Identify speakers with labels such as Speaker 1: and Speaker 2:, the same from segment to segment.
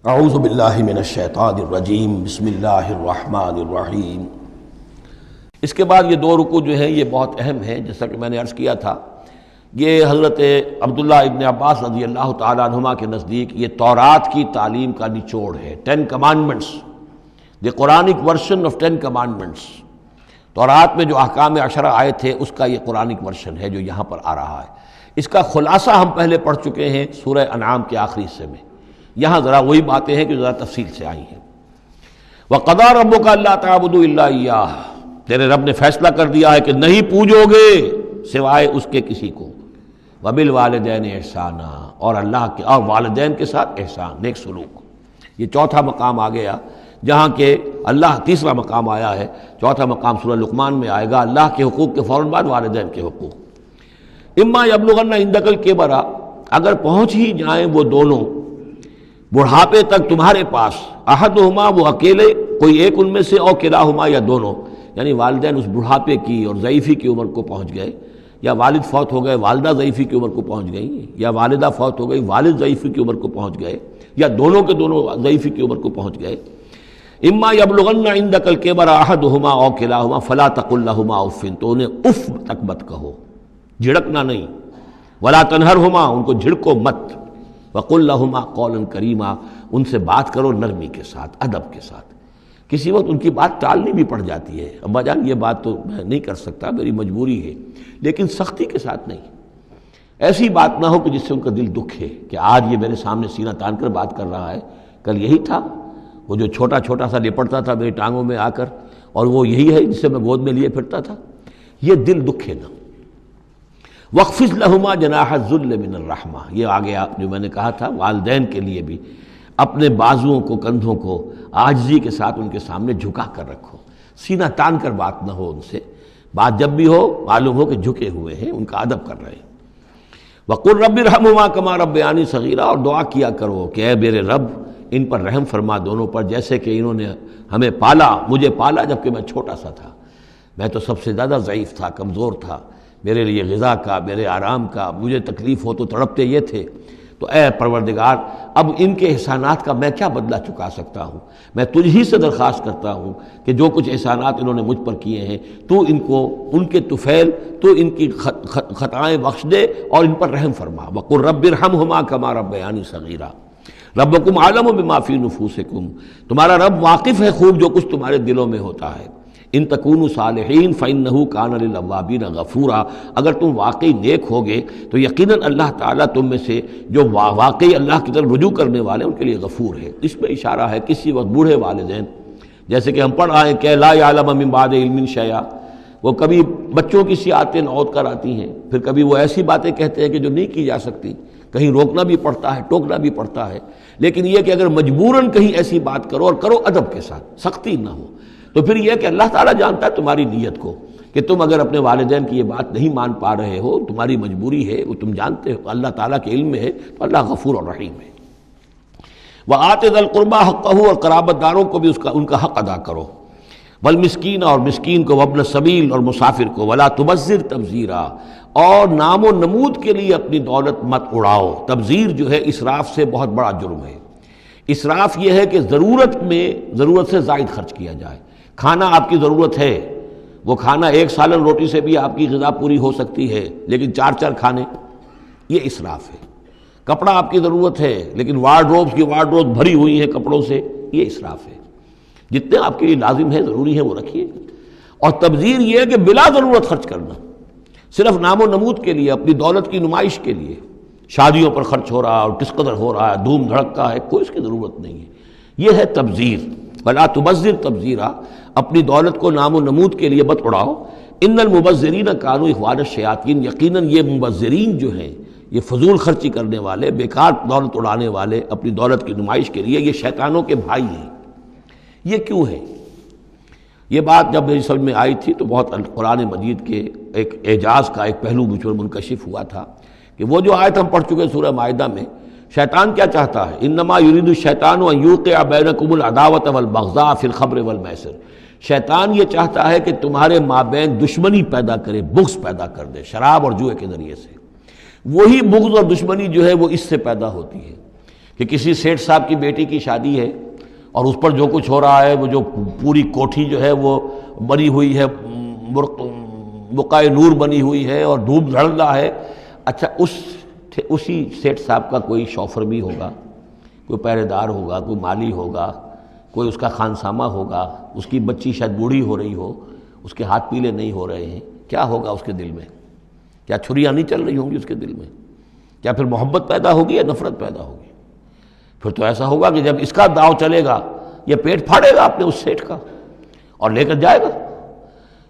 Speaker 1: اعوذ باللہ من الشیطان الرجیم بسم اللہ الرحمن الرحیم۔ اس کے بعد یہ دو رکوع جو ہیں یہ بہت اہم ہیں، جیسا کہ میں نے عرض کیا تھا۔ یہ حضرت عبداللہ ابن عباس رضی اللہ تعالیٰ عنہما کے نزدیک یہ تورات کی تعلیم کا نچوڑ ہے، 10 commandments, the Quranic version of 10 commandments. تورات میں جو احکام عشرہ آئے تھے اس کا یہ قرآنک ورژن ہے جو یہاں پر آ رہا ہے۔ اس کا خلاصہ ہم پہلے پڑھ چکے ہیں سورہ انعام کے آخری حصے میں، یہاں ذرا وہی باتیں ہیں کہ ذرا تفصیل سے آئی ہیں۔ وَقَضَىٰ رَبُّكَ أَلَّا تَعْبُدُوا إِلَّا إِيَّاهُ، تیرے رب نے فیصلہ کر دیا ہے کہ نہیں پوجو گے سوائے اس کے کسی کو۔ وَبِالْوَالِدَيْنِ إِحْسَانًا، اور اللہ کے اور والدین کے ساتھ احسان، نیک سلوک۔ یہ چوتھا مقام آ گیا جہاں کہ اللہ، تیسرا مقام آیا ہے، چوتھا مقام سورہ لقمان میں آئے گا، اللہ کے حقوق کے فوراً بعد والدین کے حقوق۔ اما یبلغن عندک الکبر، اگر پہنچ ہی جائیں وہ دونوں بڑھاپے تک تمہارے پاس، احدہما، وہ اکیلے، کوئی ایک ان میں سے، اور کلاہما، یا دونوں، یعنی والدین اس بڑھاپے کی اور ضعیفی کی عمر کو پہنچ گئے، یا والد فوت ہو گئے والدہ ضعیفی کی عمر کو پہنچ گئی، یا والدہ فوت ہو گئی والد ضعیفی کی عمر کو پہنچ گئے، یا دونوں کے دونوں ضعیفی کی عمر کو پہنچ گئے۔ اما یبلغن عندک الکبر احدہما او کلاہما فلا تقل لہما اف، تو انہیں اف تک مت کہو، جھڑکنا نہیں۔ ولا تنہرہما، ان کو جھڑکو مت۔ وقل لہما قولا کریما، ان سے بات کرو نرمی کے ساتھ، ادب کے ساتھ۔ کسی وقت ان کی بات ٹالنی بھی پڑ جاتی ہے، ابا جان یہ بات تو میں نہیں کر سکتا، میری مجبوری ہے، لیکن سختی کے ساتھ نہیں۔ ایسی بات نہ ہو کہ جس سے ان کا دل دکھے کہ آج یہ میرے سامنے سینہ تان کر بات کر رہا ہے، کل یہی تھا وہ جو چھوٹا چھوٹا سا لپٹتا تھا میری ٹانگوں میں آ کر، اور وہ یہی ہے جسے میں گود میں لیے پھرتا تھا۔ یہ دل دکھے نہ۔ وَاخْفِضْ لَهُمَا جَنَاحَ الذُّلِّ مِنَ الرَّحْمَةِ، یہ آگے جو میں نے کہا تھا والدین کے لیے بھی اپنے بازوؤں کو، کندھوں کو عاجزی کے ساتھ ان کے سامنے جھکا کر رکھو، سینہ تان کر بات نہ ہو ان سے، بات جب بھی ہو معلوم ہو کہ جھکے ہوئے ہیں، ان کا ادب کر رہے ہیں۔ وَقُلْ رَبِّ ارْحَمْهُمَا كَمَا رَبَّيَانِي صَغِيرًا، اور دعا کیا کرو کہ اے میرے رب ان پر رحم فرما دونوں پر، جیسے کہ انہوں نے ہمیں پالا، مجھے پالا جبکہ میں چھوٹا سا تھا، میں تو سب سے زیادہ ضعیف تھا، کمزور تھا، میرے لیے غذا کا، میرے آرام کا، مجھے تکلیف ہو تو تڑپتے یہ تھے، تو اے پروردگار اب ان کے احسانات کا میں کیا بدلہ چکا سکتا ہوں؟ میں تجھ ہی سے درخواست کرتا ہوں کہ جو کچھ احسانات انہوں نے مجھ پر کیے ہیں تو ان کو، ان کے طفیل، تو ان کی خطائیں بخش دے اور ان پر رحم فرما۔ وَقُلْ رَبِّ ارْحَمْهُمَا كَمَا رَبَّيَانِي صَغِيرًا رَبُّكُمْ أَعْلَمُ بِمَا فِي نُفُوسِكُمْ، تمہارا رب واقف ہے خوب جو کچھ تمہارے دلوں میں ہوتا ہے۔ ان تکونوا صالحین فإنہ کان للأوابین غفورا، اگر تم واقعی نیک ہوگے تو یقیناً اللہ تعالیٰ تم میں سے جو واقعی اللہ کی طرف رجوع کرنے والے ان کے لیے غفور ہے۔ اس میں اشارہ ہے کسی وقت بوڑھے والدین، جیسے کہ ہم پڑھ آئے کہ لا یعلم من بعد علم شیئا، وہ کبھی بچوں کی سی آتیں نوت کر آتی ہیں، پھر کبھی وہ ایسی باتیں کہتے ہیں کہ جو نہیں کی جا سکتی، کہیں روکنا بھی پڑتا ہے، ٹوکنا بھی پڑتا ہے، لیکن یہ کہ اگر مجبوراً کہیں ایسی بات کرو اور کرو ادب کے ساتھ، سختی نہ ہو، تو پھر یہ کہ اللہ تعالیٰ جانتا ہے تمہاری نیت کو، کہ تم اگر اپنے والدین کی یہ بات نہیں مان پا رہے ہو، تمہاری مجبوری ہے، وہ تم جانتے ہو، اللہ تعالیٰ کے علم میں ہے، تو اللہ غفور اور رحیم ہے۔ وَآتِ ذَا الْقُرْبَىٰ حَقَّهُ، اور قرابت داروں کو بھی ان کا حق ادا کرو۔ وَالْمِسْكِينَ، اور مسکین کو، وَابْنَ السَّبِيلِ، اور مسافر کو، وَلَا تُبَذِّرْ تَبْذِيرًا، اور نام و نمود کے لیے اپنی دولت مت اڑاؤ۔ تبذیر جو ہے اسراف سے بہت بڑا جرم ہے۔ اسراف یہ ہے کہ ضرورت میں ضرورت سے زائد خرچ کیا جائے۔ کھانا آپ کی ضرورت ہے، وہ کھانا ایک سالن روٹی سے بھی آپ کی غذا پوری ہو سکتی ہے، لیکن 4 کھانے، یہ اسراف ہے۔ کپڑا آپ کی ضرورت ہے لیکن وارڈروب بھری ہوئی ہیں کپڑوں سے، یہ اسراف ہے۔ جتنے آپ کے لیے لازم ہے، ضروری ہے، وہ رکھیے۔ اور تبذیر یہ ہے کہ بلا ضرورت خرچ کرنا، صرف نام و نمود کے لیے، اپنی دولت کی نمائش کے لیے، شادیوں پر خرچ ہو رہا ہے اور کس قدر ہو رہا ہے، دھوم دھڑکا ہے، کوئی اس کی ضرورت نہیں ہے، یہ ہے تبذیر۔ وَلَا تُبَذِّرْ تَبْذِيرًا، اپنی دولت کو نام و نمود کے لیے مت اڑاؤ۔ ان المبذرین کانوا اخوان الشیاطین، یقیناً یہ مبذرین جو ہیں، یہ فضول خرچی کرنے والے، بیکار دولت اڑانے والے، اپنی دولت کی نمائش کے لیے، یہ شیطانوں کے بھائی ہیں۔ یہ کیوں ہے؟ یہ بات جب میری سمجھ میں آئی تھی تو بہت قرآن مجید کے ایک اعجاز کا ایک پہلو مجھ پر منکشف ہوا تھا کہ وہ جو آیت ہم پڑھ چکے سورہ مائدہ میں، شیطان کیا چاہتا ہے؟ انما یرید الشیطان ان یوقع بینکم العداوۃ والبغضاء فی الخمر والمیسر، شیطان یہ چاہتا ہے کہ تمہارے مابین دشمنی پیدا کرے، بغض پیدا کر دے شراب اور جوئے کے ذریعے سے۔ وہی بغض اور دشمنی جو ہے وہ اس سے پیدا ہوتی ہے کہ کسی سیٹھ صاحب کی بیٹی کی شادی ہے اور اس پر جو کچھ ہو رہا ہے، وہ جو پوری کوٹھی جو ہے وہ بنی ہوئی ہے، بقائے نور بنی ہوئی ہے اور دھوپ دھڑ رہا ہے. اچھا اسی سیٹھ صاحب کا کوئی شوفر بھی ہوگا، کوئی پہرے دار ہوگا، کوئی مالی ہوگا، کوئی اس کا خانسامہ ہوگا، اس کی بچی شاید بوڑھی ہو رہی ہو، اس کے ہاتھ پیلے نہیں ہو رہے ہیں، کیا ہوگا اس کے دل میں؟ کیا چھریاں نہیں چل رہی ہوں گی اس کے دل میں؟ کیا پھر محبت پیدا ہوگی یا نفرت پیدا ہوگی؟ پھر تو ایسا ہوگا کہ جب اس کا داؤ چلے گا یہ پیٹ پھاڑے گا اپنے اس سیٹھ کا اور لے کر جائے گا.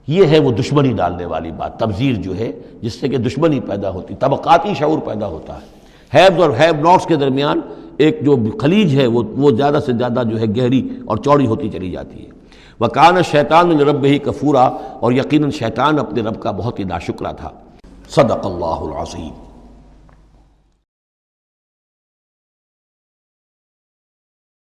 Speaker 1: یہ ہے وہ دشمنی ڈالنے والی بات، تبذیر جو ہے جس سے کہ دشمنی پیدا ہوتی، طبقاتی شعور پیدا ہوتا ہے. ہیوز اور ہیو ناٹس کے درمیان ایک جو خلیج ہے وہ زیادہ سے زیادہ جو ہے گہری اور چوڑی ہوتی چلی جاتی ہے. وَكَانَ الشَّيْطَانُ لِرَبِّهِ كَفُورًا، اور یقیناً شیطان اپنے رب کا بہت ہی ناشکرا تھا. صدق اللہ العظیم.